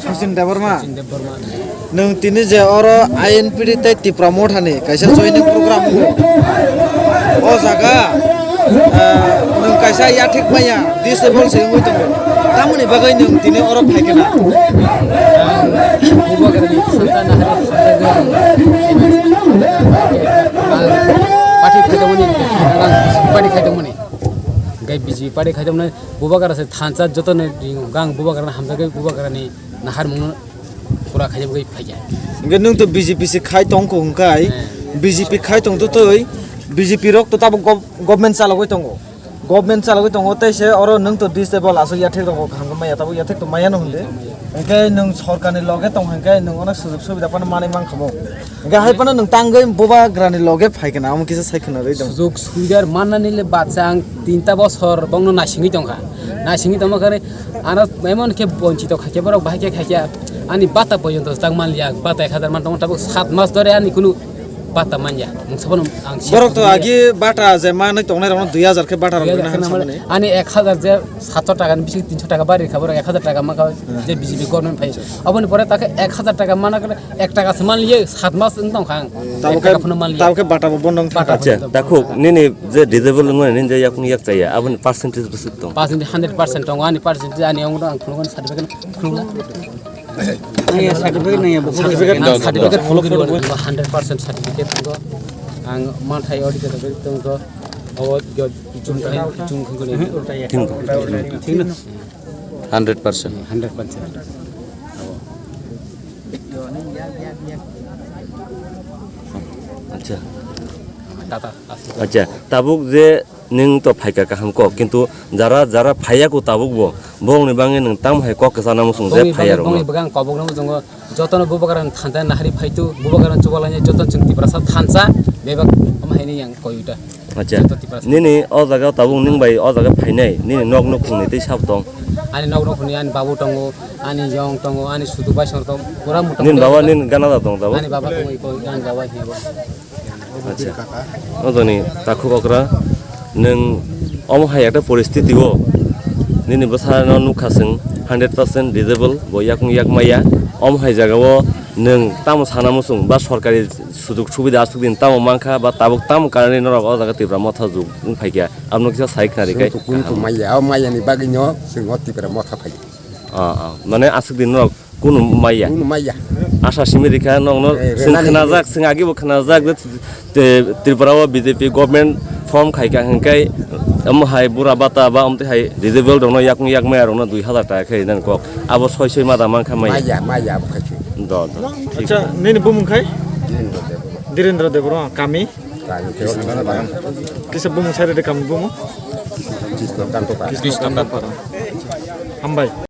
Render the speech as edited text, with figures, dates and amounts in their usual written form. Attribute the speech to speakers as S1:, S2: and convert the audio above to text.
S1: Sachin Devarma nung tini je oro INPD tei promote hani kaisa joining program o jaga nung kaisa ya thik maya disable se ngoi tongo tamoni bagai nung tini oro phaikena
S2: bubagarani santana hari party khaidamoni party khaidamoni gai biji party khaidamoni bubagar se thancha jotone gang bubagar hamjagai bubagarani nahar mungno pura khaidam gai phaiya
S1: nge nung to BJP se khai tong ko hungkai BJP khai tong to toi BJP rok to tabo government chalagoi tongo government chalagoi tongo tei se oro nung to disable aso ya thik tongo hangka maya tabo ya thik to maya no hunde engke nung sarkani loge tong hangkai nung ona sujog subida pana mane mangkhamo engke hai pana nung tangai bubagrani loge phaikena am kisa saikona rei dong
S2: sujog subidar mananile batsang 3 বছর bongno nasingi tongkha nasingi tongkare ana emon ke bonchito khake borok bahake khake ani bata পর্যন্ত tangmanlia bata 1000 man tong tabo 7 মাস ধরে ani kunu bata manja mungsabon ang
S1: borok to agi bata je manai tongnai rong 2000 ke bata rong
S2: ani 1000 je 700 টাকা বেশি 300 টাকা বাড়ি খাবার 1000 টাকা মাকা যে বিজেপি গভর্নমেন্ট পাই অবনি পরে তাকে 1000 টাকা মানা করে 1 টাকা সমান লিয়ে 7 মাস তং খাং
S1: তাবকে বাটা বন্ধন
S3: আচ্ছা দেখো নিনি যে ডিজেবল নয় নিন যে ইয়াকুন ইয়াক চাইয়া আপনি পার্সেন্টেজ বসে তো
S2: 100% টং ani percentage ani ang ang khulungan certificate khulunga
S1: naya certificate naya
S2: certificate follow kiri 100% certificate to ang manthai audit to to awat chung khungni
S3: ঠিক না 100% আচ্ছা
S2: tata
S3: আচ্ছা তাবুক যে নিং তো ফাইকা কাহাম ক কিন্তু যারা যারা ফাইয়াকো তাবুক বংনি বাঙে নং তাম হাই কক সানা মুসুং যে ফাইয়ার
S2: bong bagang kobong nang jong jotono bubagaran thanta nahari phaitu bubagaran chubalanya joton chungti prasad thansa bebak amhaini yang koyuta
S3: আচ্ছা নিনি অ জায়গা তাবুক নিং বাই অ জায়গা ফাইনাই নিনি নক নক খুংনি তে সাব দং
S2: ani nog nog ni ani babu tongo ani jong tongo ani sudu bai sor tong pura muta
S3: নিন বাবা নিন গানা দা দং তাবু
S2: ani baba tongo ko gan bawa hiabo
S3: আচ্ছা অজনি তাখু ককরা নং অম হাই একটা পরিস্থিতি ও নিনি বসানো নুখাসং 100% ডিজেবল বয়াকুং ইয়াক মাইয়া অম হাই জায়গাও নং তাম সানা মুসুং বা সরকারি সুযোগ সুবিধা আসুক দিন তাম মাংখা বা তাবক তাম কারণে নরক অ জায়গা তিব্রা মাথা যুগ ফাইকিয়া আপনি কিছু সাইক না রেখাই
S4: কিন্তু মাইয়ানি বাগিনো जों তিব্রা মাথা ফাই
S3: মানে আসুক দিন নরক কোন মাইয়া আশা সিমেরিকা নং খানা যাক जों আগেবো খানা যাক ত্রিপুরাও বিজেপি গভর্নমেন্ট ফর্ম খাইকা হংকাই আমহাই বুড়া বাতা বা আমতে হাই ডিজেবল দङ याकुं याक माया रङ 2000 টাকা খাই নান কক আবো 600 মাদা মাংখা
S4: মাইয়া ফাইছি
S3: দ
S1: acha nini bumungkai Direndra Devro kami kisa bumung sare de kami bumu
S4: Kristo kanto
S1: Hambai